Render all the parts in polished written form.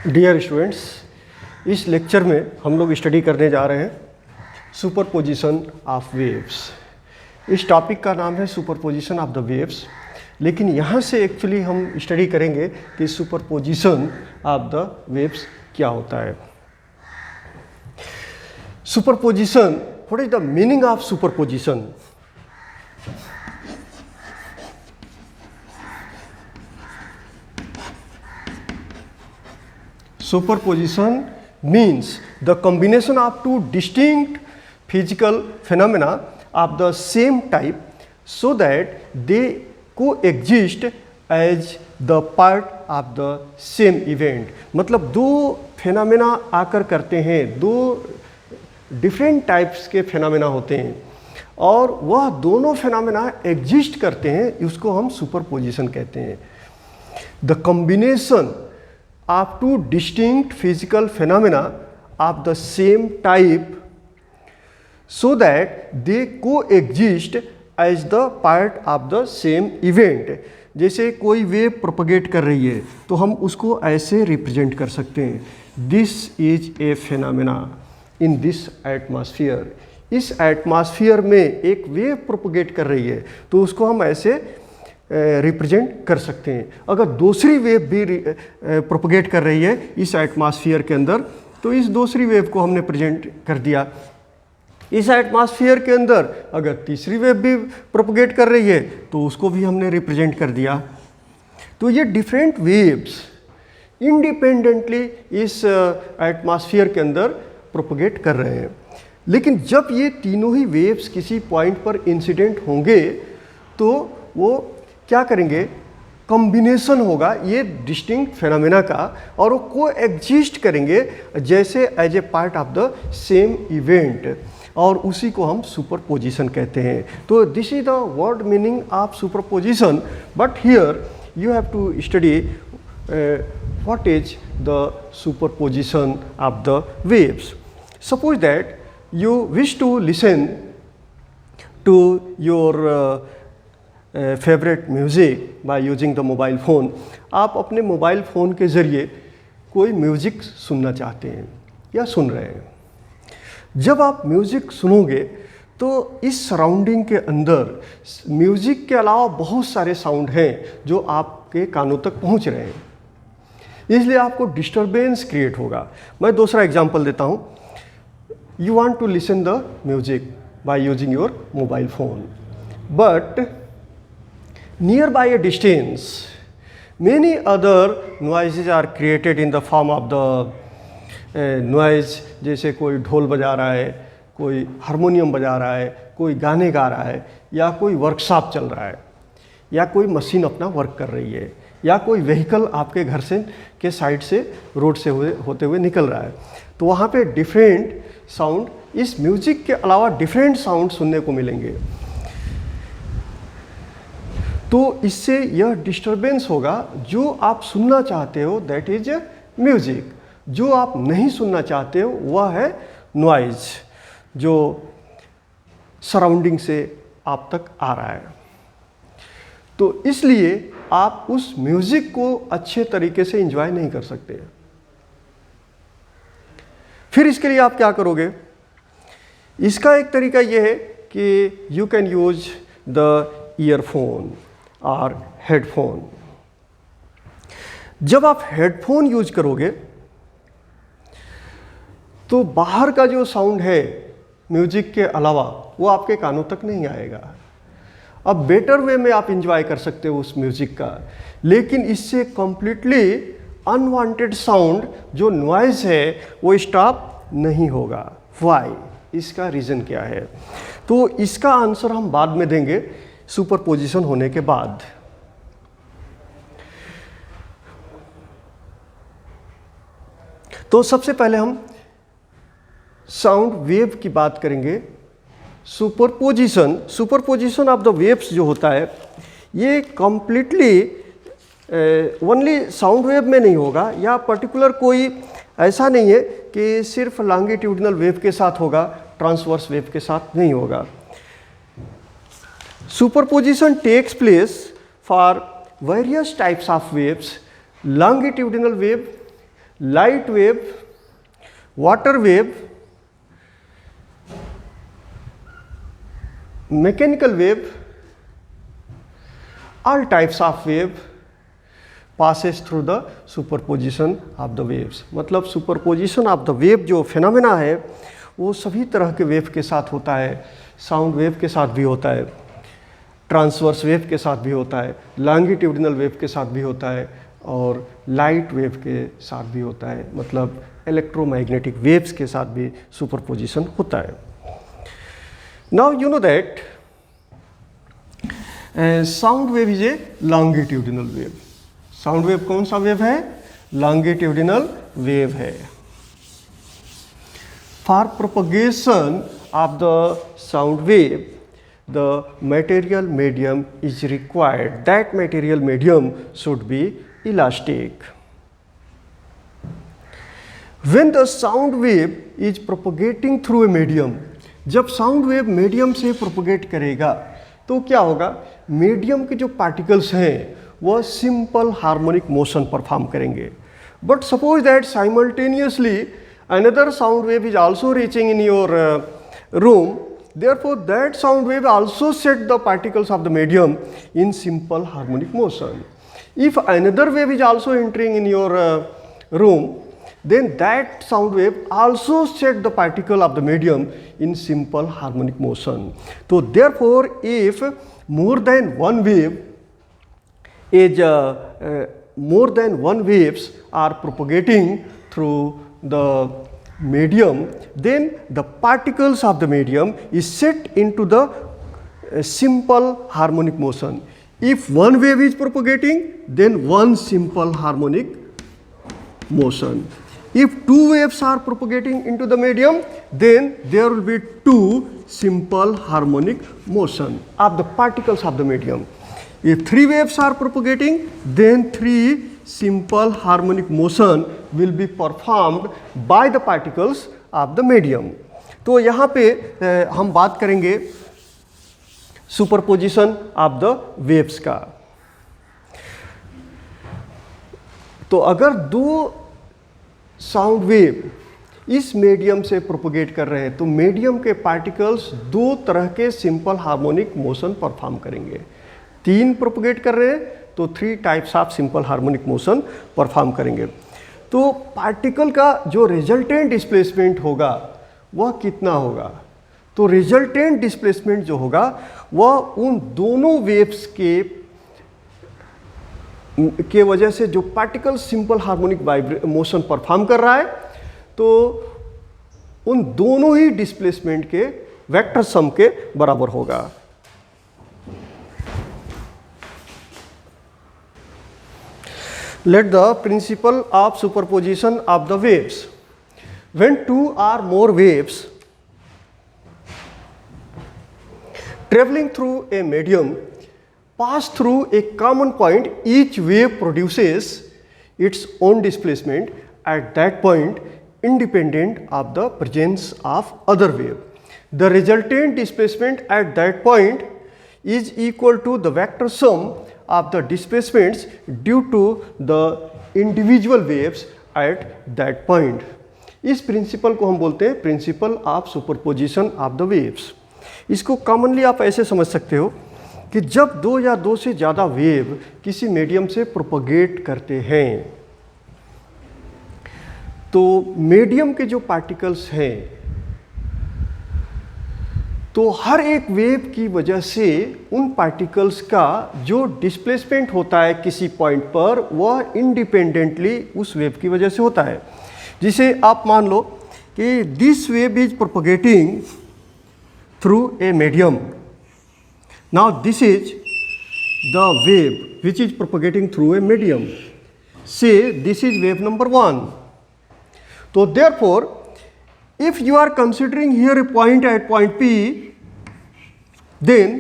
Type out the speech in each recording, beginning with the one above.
Dear students, इस lecture में हम लोग स्टडी करने जा रहे हैं सुपरपोजिशन ऑफ वेव्स। इस टॉपिक का नाम है सुपरपोजिशन ऑफ द वेव्स, लेकिन यहाँ से एक्चुअली हम स्टडी करेंगे कि सुपरपोजिशन ऑफ द वेव्स क्या होता है। Superposition, what is the meaning of superposition? Superposition means the combination of two distinct physical phenomena of the same type so that they coexist as the part of the same event। मतलब दो phenomena आकर करते हैं, दो different types के phenomena होते हैं और वह दोनों फेनामेना एग्जिस्ट करते हैं, उसको हम सुपरपोजिशन कहते हैं। The combination of two distinct physical phenomena of the same type so that they coexist as the part of the same event। जैसे कोई वेव प्रोपगेट कर रही है तो हम उसको ऐसे रिप्रेजेंट कर सकते हैं, this is A phenomena in this atmosphere. इस एटमॉस्फेयर में एक वेव प्रोपगेट कर रही है तो उसको हम ऐसे रिप्रेजेंट कर सकते हैं। अगर दूसरी वेव भी प्रोपगेट कर रही है इस एटमॉस्फेयर के अंदर तो इस दूसरी वेव को हमने प्रेजेंट कर दिया। इस एटमॉस्फेयर के अंदर अगर तीसरी वेव भी प्रोपगेट कर रही है तो उसको भी हमने रिप्रेजेंट कर दिया। तो ये डिफरेंट वेव्स इंडिपेंडेंटली इस एटमॉस्फेयर के अंदर प्रोपगेट कर रहे हैं, लेकिन जब ये तीनों ही वेव्स किसी पॉइंट पर इंसिडेंट होंगे तो वो क्या करेंगे, कॉम्बिनेशन होगा ये डिस्टिंक्ट फेनोमेना का और वो को एग्जिस्ट करेंगे जैसे as a part of the same event, और उसी को हम सुपरपोजिशन कहते हैं। तो this is the word meaning of superposition, but here you have to study what is the superposition of the waves. Suppose that you wish to listen to your favorite music by using the mobile phone। आप अपने mobile phone के ज़रिए कोई music सुनना चाहते हैं या सुन रहे हैं। जब आप म्यूज़िक सुनोगे तो इस सराउंडिंग के अंदर म्यूज़िक के अलावा बहुत सारे साउंड हैं जो आपके कानों तक पहुंच रहे हैं, इसलिए आपको डिस्टरबेंस क्रिएट होगा। मैं दूसरा एग्जांपल देता हूं। You want to listen the music by using your mobile phone, but nearby a distance many other noises are created in the form of the noise। जैसे कोई ढोल बजा रहा है, कोई हारमोनियम बजा रहा है, कोई गाने गा रहा है, या कोई वर्कशॉप चल रहा है, या कोई मशीन अपना वर्क कर रही है, या कोई व्हीकल आपके घर से के साइड से रोड से होते हुए निकल रहा है। तो वहाँ पे डिफरेंट साउंड, इस म्यूजिक के अलावा डिफरेंट साउंड सुनने को मिलेंगे। तो इससे यह डिस्टरबेंस होगा। जो आप सुनना चाहते हो दैट इज म्यूजिक, जो आप नहीं सुनना चाहते हो वह है नॉइज, जो सराउंडिंग से आप तक आ रहा है। तो इसलिए आप उस म्यूजिक को अच्छे तरीके से एंजॉय नहीं कर सकते। फिर इसके लिए आप क्या करोगे? इसका एक तरीका यह है कि you can use the earphone और हेडफोन। जब आप हेडफोन यूज करोगे तो बाहर का जो साउंड है म्यूजिक के अलावा वो आपके कानों तक नहीं आएगा। अब बेटर वे में आप इंजॉय कर सकते हो उस म्यूजिक का, लेकिन इससे कंप्लीटली अनवांटेड साउंड जो नॉइज है वो स्टॉप नहीं होगा। व्हाई? इसका रीज़न क्या है? तो इसका आंसर हम बाद में देंगे सुपरपोजिशन होने के बाद। तो सबसे पहले हम साउंड वेव की बात करेंगे। सुपरपोजिशन ऑफ द वेव्स जो होता है ये कंप्लीटली ओनली साउंड वेव में नहीं होगा, या पर्टिकुलर कोई ऐसा नहीं है कि सिर्फ लॉन्गिट्यूडिनल वेव के साथ होगा, ट्रांसवर्स वेव के साथ नहीं होगा। Superposition takes place for various types of waves, longitudinal wave, light wave, water wave, mechanical wave, all types of wave passes through the superposition of the waves. मतलब superposition of the wave जो phenomena है वो सभी तरह के wave के साथ होता है, साउंड वेव के साथ भी होता है, ट्रांसवर्स वेव के साथ भी होता है, लॉन्गिट्यूडिनल वेव के साथ भी होता है और लाइट वेव के साथ भी होता है, मतलब इलेक्ट्रोमैग्नेटिक वेव्स के साथ भी सुपरपोजिशन होता है. Now you know that sound wave is a longitudinal wave. Sound wave कौन सा वेव है? लॉन्गिट्यूडिनल वेव है. For propagation of the sound wave the material medium is required. That material medium should be elastic. When the sound wave is propagating through a medium, जब sound wave medium से propagate करेगा तो क्या होगा? Medium के जो particles हैं वह सिंपल हार्मोनिक मोशन परफॉर्म करेंगे. But suppose that simultaneously another sound wave is also reaching in your room. Therefore, that sound wave also set the particles of the medium in simple harmonic motion. If another wave is also entering in your room, then that sound wave also set the particle of the medium in simple harmonic motion. So, therefore, if more than one wave is more than one waves are propagating through the medium, then the particles of the medium is set into the simple harmonic motion. If one wave is propagating, then one simple harmonic motion. If two waves are propagating into the medium, then there will be two simple harmonic motion of the particles of the medium. If three waves are propagating, then three simple harmonic motion will be performed by the particles of the medium. तो यहाँ पे हम बात करेंगे superposition of the waves का. तो अगर दो साउंड वेव इस मीडियम से प्रोपोगेट कर रहे हैं तो मीडियम के पार्टिकल्स दो तरह के सिंपल हार्मोनिक मोशन परफॉर्म करेंगे. तीन प्रोपोगेट कर रहे हैं तो three types of simple harmonic motion perform करेंगे. तो पार्टिकल का जो रिजल्टेंट डिस्प्लेसमेंट होगा वह कितना होगा? तो रिजल्टेंट डिस्प्लेसमेंट जो होगा वह उन दोनों वेव्स के वजह से जो particle simple harmonic motion perform कर रहा है तो उन दोनों ही डिस्प्लेसमेंट के वेक्टर सम के बराबर होगा. Let the principle of superposition of the waves. When two or more waves traveling through a medium pass through a common point, each wave produces its own displacement at that point independent of the presence of other wave. The resultant displacement at that point is equal to the vector sum of the displacements due to the individual waves at that point. इस principal को हम बोलते हैं principal of superposition of the waves. इसको commonly आप ऐसे समझ सकते हो कि जब दो या दो से ज़्यादा वेव किसी मीडियम से प्रोपोगेट करते हैं तो मीडियम के जो पार्टिकल्स हैं तो हर एक वेव की वजह से उन पार्टिकल्स का जो डिस्प्लेसमेंट होता है किसी पॉइंट पर वह इंडिपेंडेंटली उस वेव की वजह से होता है. जिसे आप मान लो कि this wave is propagating through a medium. Now this is the wave which is propagating through a medium. से दिस इज वेव नंबर 1. तो therefore if you are considering here a point at point P, then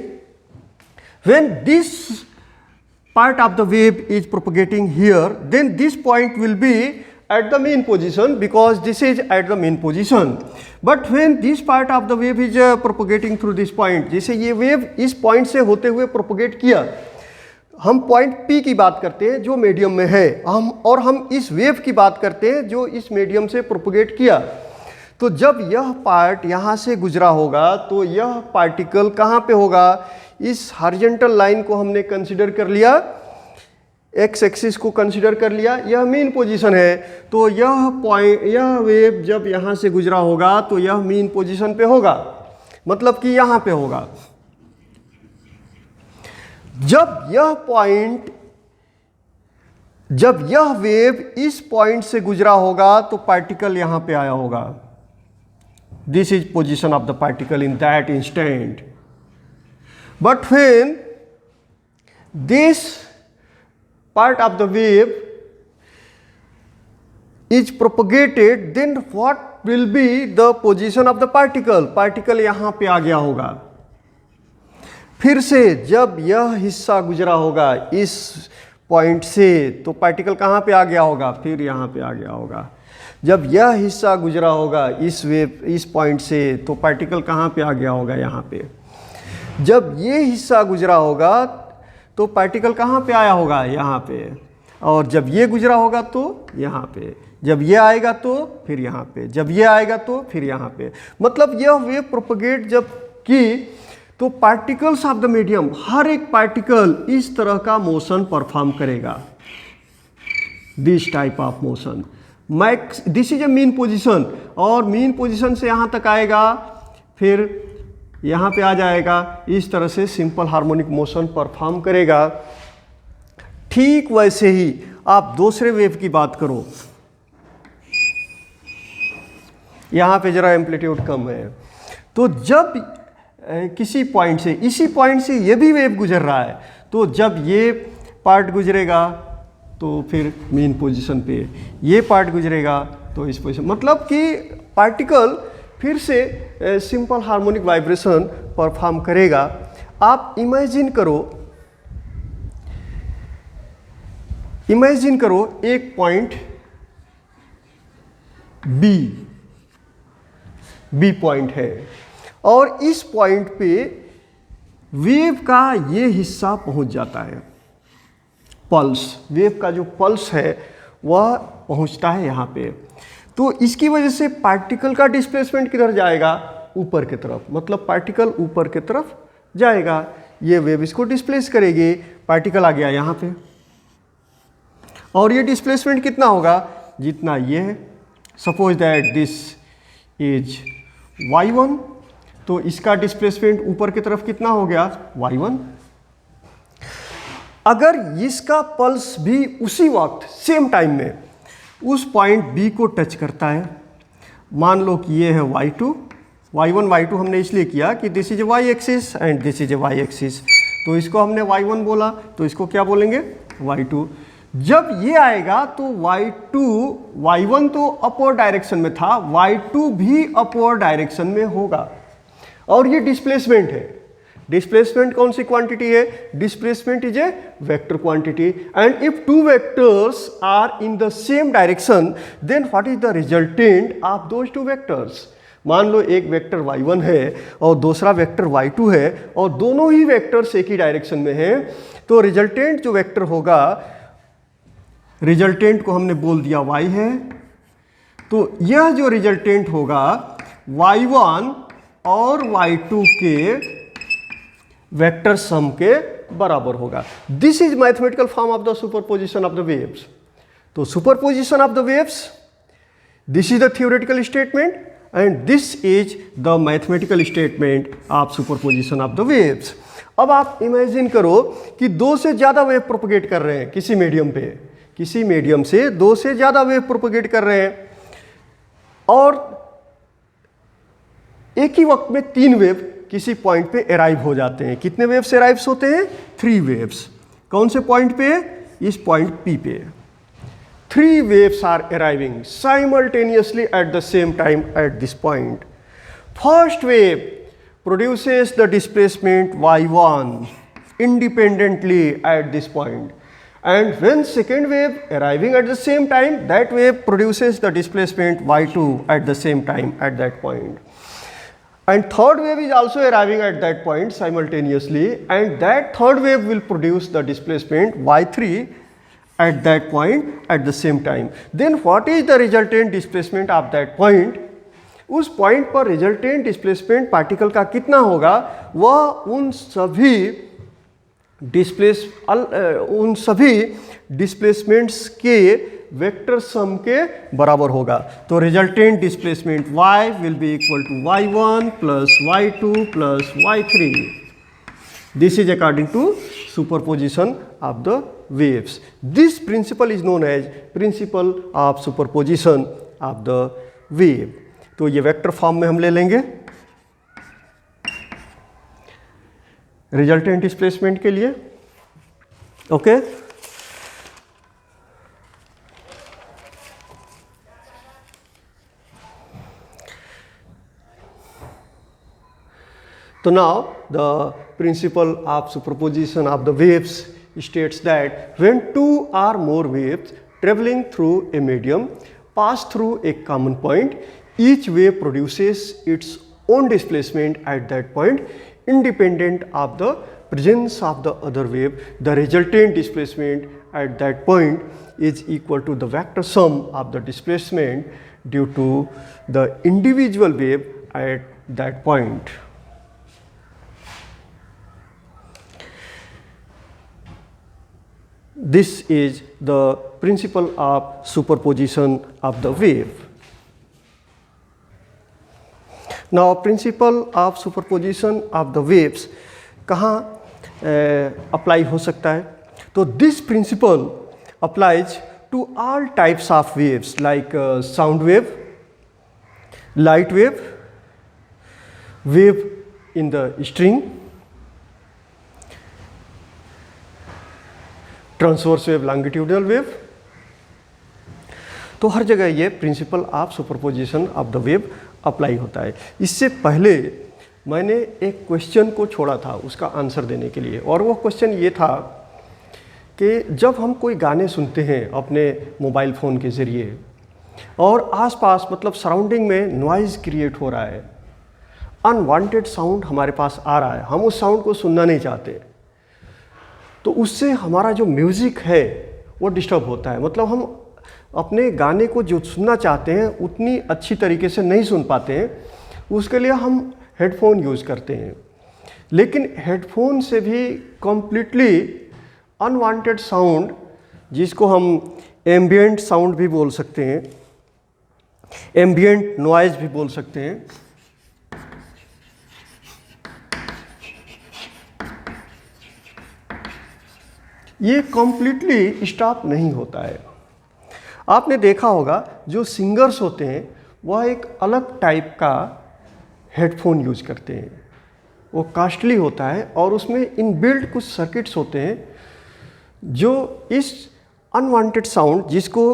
when this part of the wave is propagating here, then this point will be at the mean position because this is at the mean position. But when this part of the wave is propagating through this point, जैसे ये wave इस point से होते हुए propagate किया हम point P की बात करते हैं जो मीडियम में है, हम इस वेव की बात करते हैं जो इस मीडियम से प्रोपोगेट किया। तो जब यह पार्ट यहाँ से गुजरा होगा तो यह पार्टिकल कहाँ पे होगा? इस हॉरिजॉन्टल लाइन को हमने कंसिडर कर लिया, एक्स एक्सिस को कंसिडर कर लिया, यह मीन पोजीशन है। तो यह वेव जब यहाँ से गुजरा होगा तो यह मीन पोजीशन पे होगा, मतलब कि यहाँ पे होगा। जब यह वेव इस पॉइंट से गुजरा होगा तो पार्टिकल यहाँ पे आया होगा। This is position of the particle in that instant. But when this part of the wave is propagated, then what will be the position of the particle? Particle यहाँ पे आ गया होगा। फिर से जब यह हिस्सा गुजरा होगा इस पॉइंट से तो पार्टिकल कहाँ पे आ गया होगा? फिर यहाँ पे आ गया होगा। जब यह हिस्सा गुजरा होगा इस पॉइंट से तो पार्टिकल कहाँ पे आ गया होगा? यहाँ पे। जब ये हिस्सा गुजरा होगा तो पार्टिकल कहाँ पे आया होगा? यहाँ पे। और जब ये गुजरा होगा तो यहाँ पे, जब ये आएगा तो फिर यहाँ पे, जब ये आएगा तो फिर यहाँ पे। मतलब यह वेव प्रोपगेट जब की तो पार्टिकल्स ऑफ द मीडियम, हर एक पार्टिकल इस तरह का मोशन परफॉर्म करेगा, this type of motion. This is A mean position, और मीन पोजिशन से यहाँ तक आएगा, फिर यहाँ पे आ जाएगा, इस तरह से सिंपल हार्मोनिक मोशन परफॉर्म करेगा। ठीक वैसे ही आप दूसरे वेव की बात करो, यहाँ पे जरा एम्पलीट्यूड कम है, तो जब किसी पॉइंट से, इसी पॉइंट से ये भी वेव गुजर रहा है, तो जब ये पार्ट गुजरेगा तो फिर मेन पोजीशन पे, ये पार्ट गुजरेगा तो इस पोजीशन, मतलब कि पार्टिकल फिर से सिंपल हार्मोनिक वाइब्रेशन परफॉर्म करेगा। आप इमेजिन करो एक पॉइंट बी पॉइंट है और इस पॉइंट पे वेव का ये हिस्सा पहुंच जाता है, पल्स, वेव का जो पल्स है वह पहुंचता है यहाँ पे। तो इसकी वजह से पार्टिकल का डिस्प्लेसमेंट किधर जाएगा? ऊपर की तरफ, मतलब पार्टिकल ऊपर की तरफ जाएगा, ये वेव इसको डिस्प्लेस करेगी, पार्टिकल आ गया यहाँ पे। और ये डिस्प्लेसमेंट कितना होगा? जितना ये है। Suppose that this is y1, तो इसका डिस्प्लेसमेंट ऊपर की तरफ कितना हो गया? y1। अगर इसका पल्स भी उसी वक्त सेम टाइम में उस पॉइंट B को टच करता है, मान लो कि ये है y2, y1 y2 हमने इसलिए किया कि this is A y axis and this is A y axis, तो इसको हमने y1 बोला, तो इसको क्या बोलेंगे? y2। जब ये आएगा तो y1 तो अपवर्ड डायरेक्शन में था, y2 भी अपवर्ड डायरेक्शन में होगा, और ये डिस्प्लेसमेंट है। डिस्प्लेसमेंट कौन सी क्वांटिटी है? Displacement is a vector quantity, and if two vectors are in the same direction then what is the resultant of those two vectors? मान लो एक वेक्टर y1 है और दूसरा वेक्टर y2 है और दोनों ही वेक्टर्स एक ही डायरेक्शन में हैं, तो रिजल्टेंट जो वेक्टर होगा, रिजल्टेंट को हमने बोल दिया y है, तो यह जो रिजल्टेंट होगा y1 और y2 के वेक्टर सम के बराबर होगा। This is mathematical form of the superposition of the waves. तो superposition of the waves, this is the theoretical statement and this is the mathematical statement of superposition of the waves. अब आप imagine करो कि दो से ज़्यादा wave propagate कर रहे हैं किसी मीडियम पे, किसी मीडियम से दो से ज़्यादा वेव प्रोपगेट कर रहे हैं और एक ही वक्त में तीन वेव किसी पॉइंट पे अराइव हो जाते हैं। कितने वेव्स अराइव्स होते हैं? 3 वेव्स। कौन से पॉइंट पे? इस पॉइंट P पे। 3 waves are arriving simultaneously at the same time at this point. First wave produces the displacement y1 independently at this point, and when second wave arriving at the same time, that wave produces the displacement y2 at the same time at that point. and third wave is also arriving at that point simultaneously, and that third wave will produce the displacement y3 at that point at the same time. Then what is the resultant displacement of that point? उस point पर resultant displacement particle का कितना होगा, वह उन सभी displacements के vector sum के बराबर होगा. तो resultant displacement y will be equal to y1 plus y2 plus y3. This is according to superposition of the waves. This principle is known as principle of superposition of the wave. तो ये vector form में हम ले लेंगे resultant displacement के लिए. Okay तो now the principal of superposition of the waves states that when two or more waves traveling through a medium pass through a common point, each wave produces its own displacement at that point independent of the presence of the other wave. The resultant displacement at that point is equal to the vector sum of the displacement due to the individual wave at that point. This is the principle of superposition of the wave. Now principle of superposition of the waves कहाँ apply हो सकता है? तो this principle applies to all types of waves like sound wave, light wave, wave in the string, transverse wave, longitudinal wave. तो हर जगह ये principal of superposition of the wave apply होता है. इससे पहले मैंने एक क्वेश्चन को छोड़ा था उसका आंसर देने के लिए, और वो क्वेश्चन ये था कि जब हम कोई गाने सुनते हैं अपने मोबाइल फ़ोन के ज़रिए और आसपास मतलब सराउंडिंग में नॉइज़ क्रिएट हो रहा है, अनवांटेड साउंड हमारे पास आ रहा है, हम उस साउंड को सुनना नहीं चाहते, तो उससे हमारा जो म्यूज़िक है वो डिस्टर्ब होता है. मतलब हम अपने गाने को जो सुनना चाहते हैं उतनी अच्छी तरीके से नहीं सुन पाते हैं. उसके लिए हम हेडफोन यूज़ करते हैं, लेकिन हेडफोन से भी कम्प्लीटली अनवांटेड साउंड, जिसको हम एम्बिएंट साउंड भी बोल सकते हैं, एम्बिएंट नॉइज़ भी बोल सकते हैं, ये कम्प्लीटली स्टॉप नहीं होता है. आपने देखा होगा जो सिंगर्स होते हैं वह एक अलग टाइप का हेडफोन यूज करते हैं. वो कॉस्टली होता है और उसमें इनबिल्ट कुछ सर्किट्स होते हैं जो इस अनवांटेड साउंड, जिसको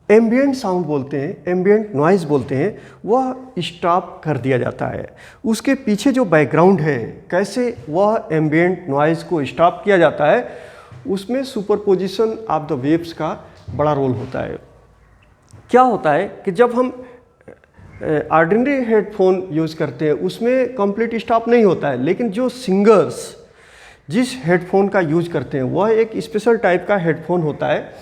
एम्बिएंट साउंड बोलते हैं, एम्बिएंट नॉइज़ बोलते हैं, वह स्टॉप कर दिया जाता है. उसके पीछे जो बैकग्राउंड है, कैसे वह एम्बिएंट नॉइज़ को स्टॉप किया जाता है, उसमें सुपरपोजिशन ऑफ द वेव्स का बड़ा रोल होता है. क्या होता है कि जब हम ऑर्डिनरी हेडफोन यूज़ करते हैं उसमें कंप्लीट स्टॉप नहीं होता है, लेकिन जो सिंगर्स जिस हेडफोन का यूज करते हैं वह एक स्पेशल टाइप का हेडफोन होता है,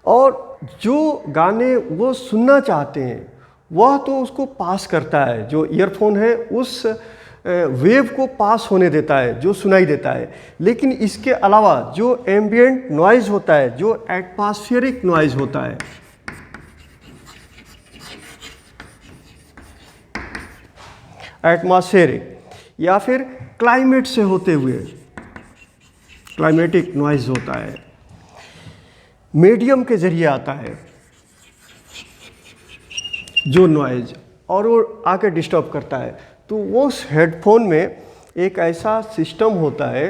और जो गाने वो सुनना चाहते हैं वह तो उसको पास करता है, जो ईयरफोन है उस वेव को पास होने देता है जो सुनाई देता है. लेकिन इसके अलावा जो एम्बिएंट नॉइज़ होता है, जो एटमॉस्फेरिक नॉइज़ होता है, एटमॉस्फेरिक या फिर क्लाइमेट से होते हुए क्लाइमेटिक नॉइज़ होता है, मीडियम के जरिए आता है जो नॉइज़, और वो आके डिस्टर्ब करता है. तो वो हेडफोन में एक ऐसा सिस्टम होता है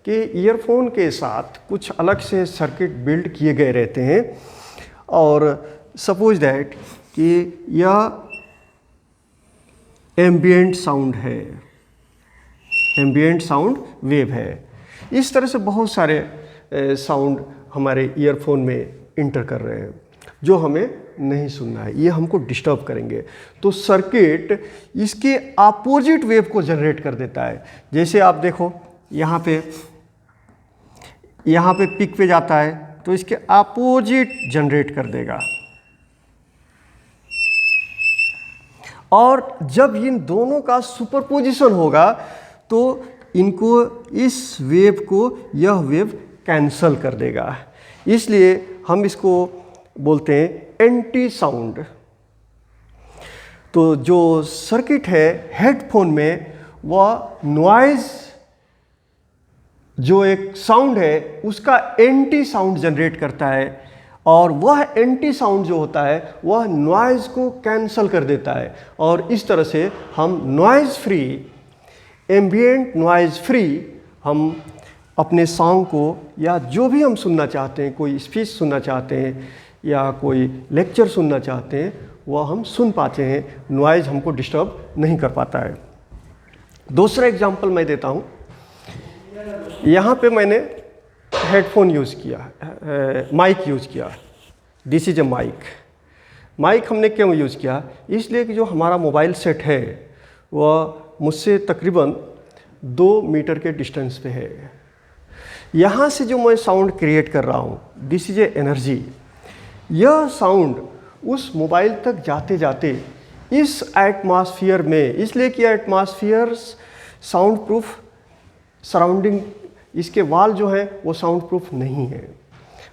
कि ईयरफोन के साथ कुछ अलग से सर्किट बिल्ड किए गए रहते हैं, और सपोज दैट कि यह एम्बिएंट साउंड है, एम्बिएंट साउंड वेव है. इस तरह से बहुत सारे साउंड हमारे ईयरफोन में इंटर कर रहे हैं. जो हमें नहीं सुनना है, ये हमको डिस्टर्ब करेंगे। तो सर्किट इसके अपोजिट वेव को जनरेट कर देता है। जैसे आप देखो यहाँ पे पिक पे जाता है तो इसके अपोजिट जनरेट कर देगा, और जब इन दोनों का सुपरपोजिशन होगा तो इनको, इस वेव को यह वेव कैंसल कर देगा। इसलिए हम इसको बोलते हैं एंटी साउंड। तो जो सर्किट है हेडफोन में, वह नॉइज, जो एक साउंड है उसका एंटी साउंड जनरेट करता है, और वह एंटी साउंड जो होता है वह नॉइज को कैंसल कर देता है, और इस तरह से हम noise free, ambient noise free, हम अपने सॉन्ग को या जो भी हम सुनना चाहते हैं, कोई स्पीच सुनना चाहते हैं या कोई लेक्चर सुनना चाहते हैं, वह हम सुन पाते हैं, नॉइज हमको डिस्टर्ब नहीं कर पाता है। दूसरा एग्जांपल मैं देता हूँ। यहाँ पे मैंने हेडफोन यूज़ किया, माइक यूज़ किया। This is a mic. Mic हमने क्यों यूज़ किया? इसलिए कि जो हमारा मोबाइल सेट है वह मुझसे तकरीबन 2 मीटर के डिस्टेंस पे है। यहाँ से जो मैं साउंड क्रिएट कर रहा हूँ, दिस इज ए एनर्जी। यह साउंड उस मोबाइल तक जाते जाते इस एटमॉस्फेयर में, इसलिए कि एटमॉस्फेयर साउंड प्रूफ, सराउंडिंग, इसके वाल जो है वो साउंड प्रूफ नहीं है।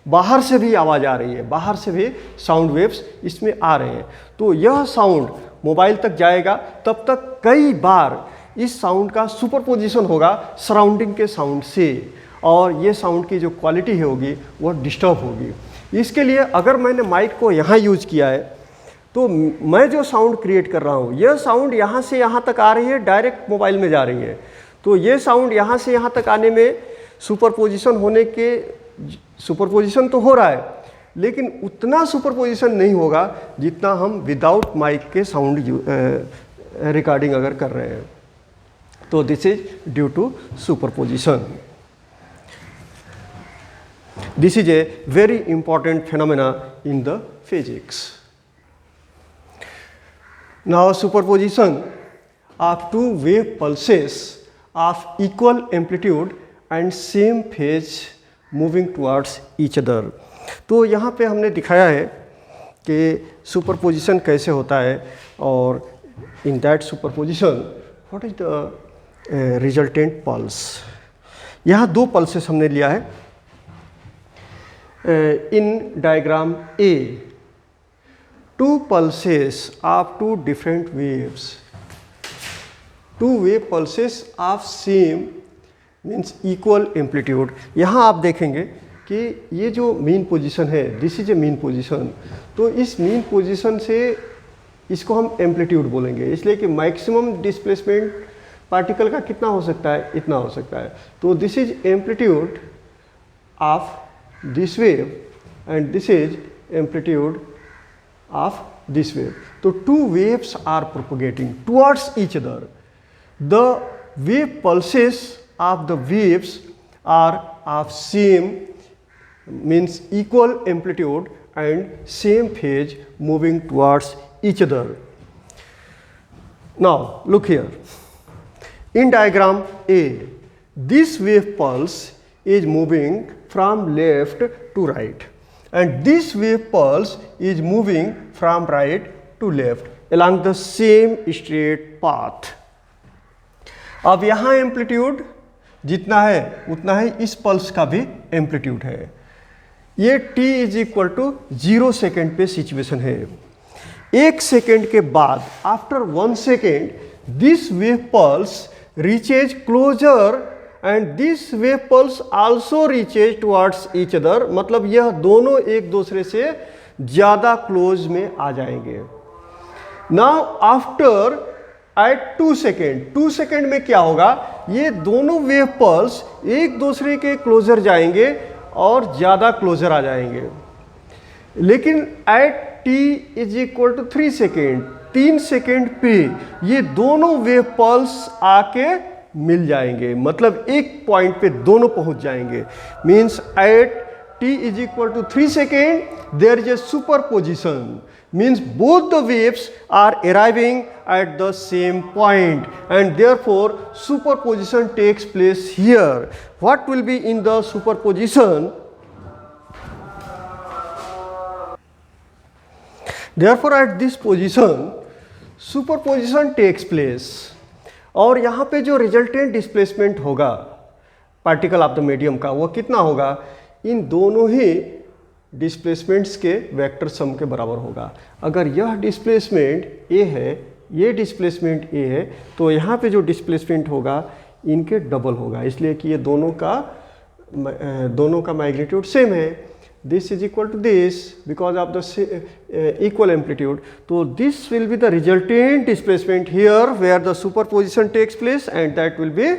बाहर से भी आवाज़ आ रही है, बाहर से भी साउंड वेव्स इसमें आ रहे हैं। तो यह साउंड मोबाइल तक जाएगा, तब तक कई बार इस साउंड का सुपरपोजिशन होगा सराउंडिंग के साउंड से, और ये साउंड की जो क्वालिटी होगी वह डिस्टर्ब होगी। इसके लिए अगर मैंने माइक को यहाँ यूज किया है तो मैं जो साउंड क्रिएट कर रहा हूँ, यह साउंड यहाँ से यहाँ तक आ रही है, डायरेक्ट मोबाइल में जा रही है। तो ये साउंड यहाँ से यहाँ तक आने में सुपरपोजिशन तो हो रहा है, लेकिन उतना सुपरपोजिशन नहीं होगा जितना हम विदाउट माइक के साउंड रिकॉर्डिंग अगर कर रहे हैं। तो this is due to superposition. This is a very important phenomena in the physics. Now superposition of two wave pulses of equal amplitude and same phase moving towards each other. तो यहाँ पे हमने दिखाया है कि सुपरपोजिशन कैसे होता है, और in that superposition what is the resultant pulse. यहाँ 2 पल्सेस हमने लिया है। In diagram A, 2 pulses of 2 different waves. 2 wave pulses of same means equal amplitude. यहाँ आप देखेंगे कि ये जो मीन पोजीशन है, this is A mean position. तो इस मीन पोजीशन से इसको हम एम्पलीट्यूड बोलेंगे, इसलिए कि मैक्सिमम डिस्प्लेसमेंट पार्टिकल का कितना हो सकता है, इतना हो सकता है। तो this is amplitude of this wave and this is amplitude of this wave. So 2 waves are propagating towards each other. The wave pulses of the waves are of same means equal amplitude and same phase moving towards each other. Now look here. In diagram A, this wave pulse is moving from left to right and this wave pulse is moving from right to left along the same straight path. अब यहाँ amplitude जितना है उतना ही इस pulse का भी amplitude है। ये t is equal to 0 second पे सिचुएशन है। 1 सेकेंड के बाद after 1 second this wave pulse reaches closer and this wave pulse also reaches towards each other, मतलब यह दोनों एक दूसरे से ज़्यादा क्लोज में आ जाएंगे। Now after at 2 second, 2 second में क्या होगा, ये दोनों वेव पल्स एक दूसरे के क्लोजर जाएंगे और ज़्यादा क्लोजर आ जाएंगे। लेकिन at t is equal to 3 second, 3 second पे ये दोनों वेव पल्स आके मिल जाएंगे, मतलब एक पॉइंट पे दोनों पहुंच जाएंगे। Means at t is equal to 3 seconds, there is a superposition. Means both the waves are arriving at the same point, and therefore superposition takes place here. What will be in the superposition? Therefore at this position superposition takes place, और यहाँ पे जो resultant displacement होगा particle of the medium का वो कितना होगा? इन दोनों ही डिस्प्लेसमेंट्स के वेक्टर सम के बराबर होगा। अगर यह डिस्प्लेसमेंट ए है, ये डिस्प्लेसमेंट ए है, तो यहाँ पे जो डिस्प्लेसमेंट होगा इनके डबल होगा, इसलिए कि ये दोनों का मैग्नीट्यूड सेम है। This is equal to this because of the equal amplitude. So this will be the resultant displacement here where the superposition takes place, and that will be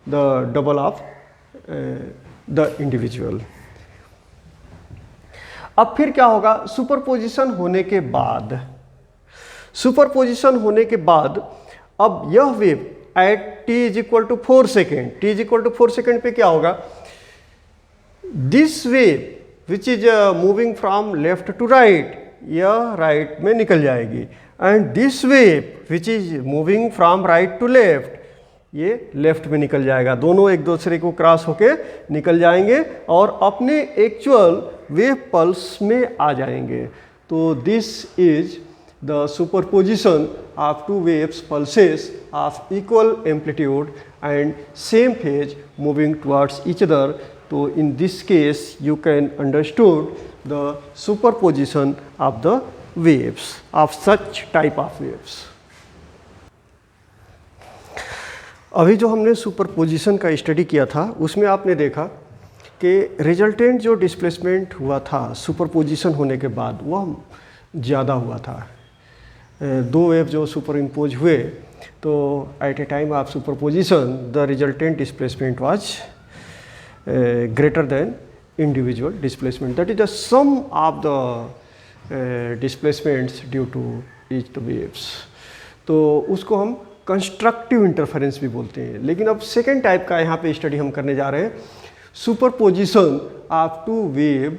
the double of the individual. अब फिर क्या होगा? Superposition होने के बाद अब यह wave at t is equal to 4 second, t is equal to 4 second पे क्या होगा? This wave which is moving from left to right, यह राइट में निकल जाएगी, and this wave which is moving from right to left, ये left में निकल जाएगा। दोनों एक दूसरे को क्रॉस होके निकल जाएंगे और अपने एक्चुअल वेव पल्स में आ जाएंगे। तो this is the superposition of two waves pulses of equal amplitude and same phase moving towards each other. So in this case you can understood the superposition of the waves of such type of waves. अभी जो हमने superposition का study किया था उसमें आपने देखा कि रिजल्टेंट जो डिस्प्लेसमेंट हुआ था सुपरपोजिशन होने के बाद वह ज़्यादा हुआ था। दो वेव जो सुपर इम्पोज हुए तो at a time of superposition the resultant displacement was greater than individual displacement. That is the sum of the displacements due to each the waves. तो उसको हम कंस्ट्रक्टिव इंटरफेरेंस भी बोलते हैं। लेकिन अब सेकेंड टाइप का यहाँ पे स्टडी हम करने जा रहे हैं, superposition of two wave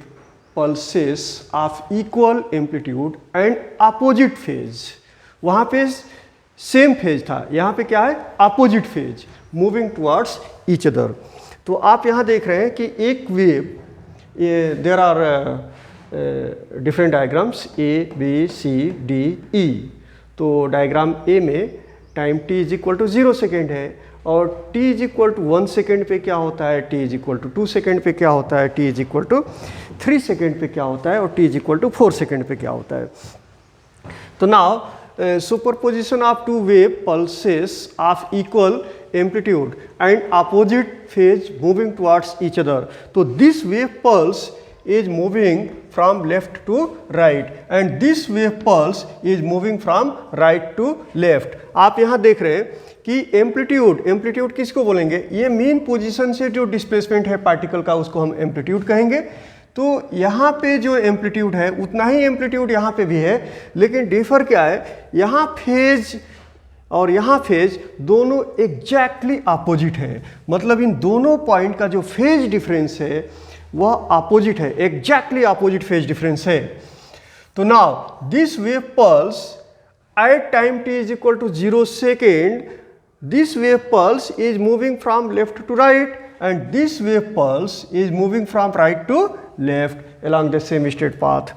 pulses of equal amplitude and opposite phase. वहाँ पे सेम फेज था, यहाँ पे क्या है? Opposite phase moving towards each other. तो आप यहाँ देख रहे हैं कि एक wave, there are different diagrams A B C D E. तो डायग्राम ए में time t is equal to 0 second है, और t is equal to 1 second पे क्या होता है, t is equal to 2 second पे क्या होता है, t is equal to 3 second पे क्या होता है, और t is equal to 4 second पे क्या होता है। तो now superposition of two wave pulses of equal amplitude and opposite phase moving towards each other. So this wave pulse is moving from left to right and this wave pulse is moving from right to left. आप यहाँ देख रहे हैं कि amplitude किसको बोलेंगे? ये mean position से जो डिस्प्लेसमेंट है पार्टिकल का उसको हम एम्पलीट्यूड कहेंगे। तो यहाँ पे जो एम्पलीट्यूड है उतना ही एम्पलीट्यूड यहाँ पे भी है, लेकिन डिफर क्या है, यहाँ फेज और यहाँ फेज दोनों एग्जैक्टली अपोजिट है। मतलब इन दोनों पॉइंट का जो फेज डिफरेंस है वह अपोजिट है, एग्जैक्टली अपोजिट फेज डिफरेंस है। तो now this wave pulse at time t is equal to 0 second, this wave pulse is moving from left to right and this wave pulse is moving from right to left along the same straight path.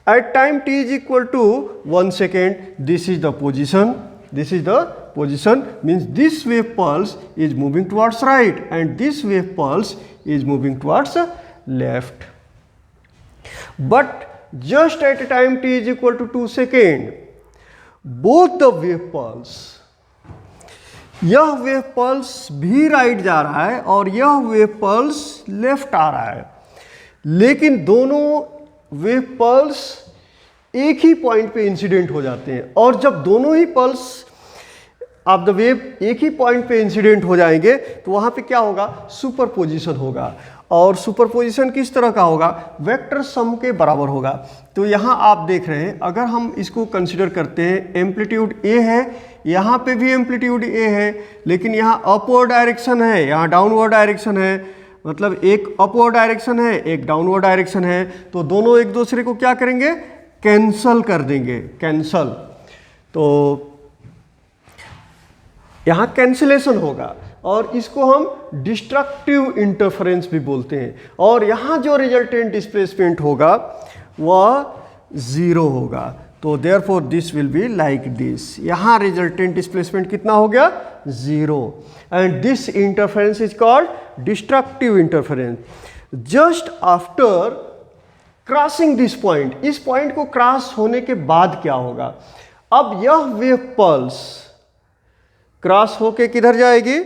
At time t is equal to 1 second, this is the position, means this wave pulse is moving towards right and this wave pulse is moving towards left. But just at time t is equal to 2 second, both the wave pulse, यह wave pulse भी right जा रहा है और यह wave pulse left आ रहा है, लेकिन दोनों वेव पल्स एक ही पॉइंट पे इंसिडेंट हो जाते हैं। और जब दोनों ही पल्स ऑफ द वेव एक ही पॉइंट पे इंसिडेंट हो जाएंगे तो वहाँ पे क्या होगा? सुपरपोजिशन होगा। और सुपरपोजिशन किस तरह का होगा? वेक्टर सम के बराबर होगा। तो यहाँ आप देख रहे हैं, अगर हम इसको कंसिडर करते हैं, एम्पलीट्यूड ए है, यहाँ पे भी एम्पलीट्यूड ए है, लेकिन यहाँ अपवर्ड डायरेक्शन है, यहाँ डाउनवर्ड डायरेक्शन है, मतलब एक अपवर्ड डायरेक्शन है, एक डाउनवर्ड डायरेक्शन है, तो दोनों एक दूसरे को क्या करेंगे, कैंसल कर देंगे, कैंसल। तो यहाँ कैंसिलेशन होगा और इसको हम डिस्ट्रक्टिव इंटरफेरेंस भी बोलते हैं। और यहाँ जो रिजल्टेंट डिस्प्लेसमेंट होगा वह 0 होगा। तो therefore this will be like this. यहाँ रिजल्टेंट डिस्प्लेसमेंट कितना हो गया, 0, and this interference is called destructive interference. Just after crossing this point, इस पॉइंट को क्रॉस होने के बाद क्या होगा, अब यह वेव पल्स क्रॉस होके किधर जाएगी,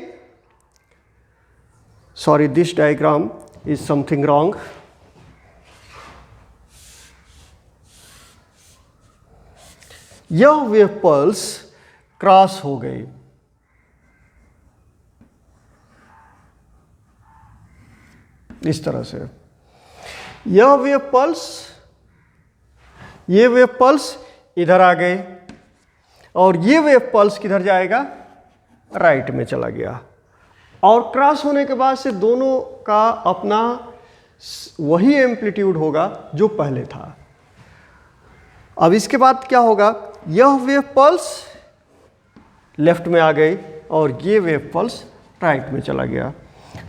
sorry this diagram is something wrong. यह वेव पल्स क्रॉस हो गई, इस तरह से। यह वेव पल्स, ये वेव पल्स इधर आ गए और ये वेव पल्स किधर जाएगा, राइट में चला गया। और क्रॉस होने के बाद से दोनों का अपना वही एम्पलीट्यूड होगा जो पहले था। अब इसके बाद क्या होगा, यह वेव पल्स लेफ्ट में आ गई और ये वेव पल्स राइट में चला गया।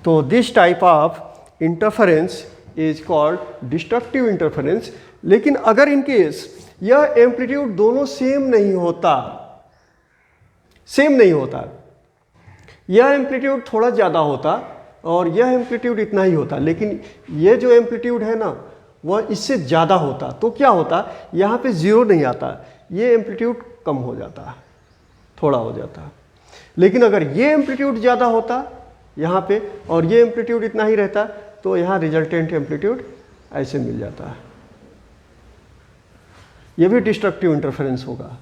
तो this type of interference is called destructive interference. लेकिन अगर इन केस यह एम्पलीट्यूड दोनों सेम नहीं होता, यह एम्पलीट्यूड थोड़ा ज़्यादा होता और यह एम्पलीट्यूड इतना ही होता, लेकिन यह जो एम्पलीट्यूड है ना वह इससे ज़्यादा होता, तो क्या होता, यहाँ पे 0 नहीं आता, ये एम्पलीट्यूड कम हो जाता, थोड़ा हो जाता। लेकिन अगर ये एम्पलीट्यूड ज़्यादा होता यहाँ पे और ये एम्पलीट्यूड इतना ही रहता, तो यहाँ रिजल्टेंट एम्पलीट्यूड ऐसे मिल जाता। ये भी डिस्ट्रक्टिव इंटरफेरेंस होगा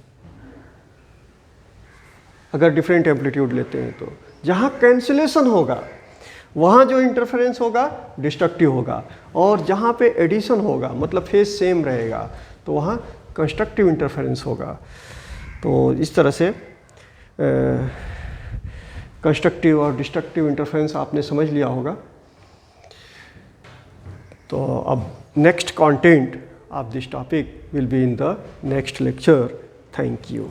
अगर डिफरेंट एम्पलीट्यूड लेते हैं। तो जहाँ कैंसिलेशन होगा वहाँ जो इंटरफेरेंस होगा डिस्ट्रक्टिव होगा, और जहाँ पे एडिशन होगा मतलब फेज सेम रहेगा तो वहाँ कंस्ट्रक्टिव इंटरफेरेंस होगा। तो इस तरह से कंस्ट्रक्टिव और डिस्ट्रक्टिव इंटरफेरेंस आपने समझ लिया होगा। तो अब next content of this topic will be in the next lecture. Thank you.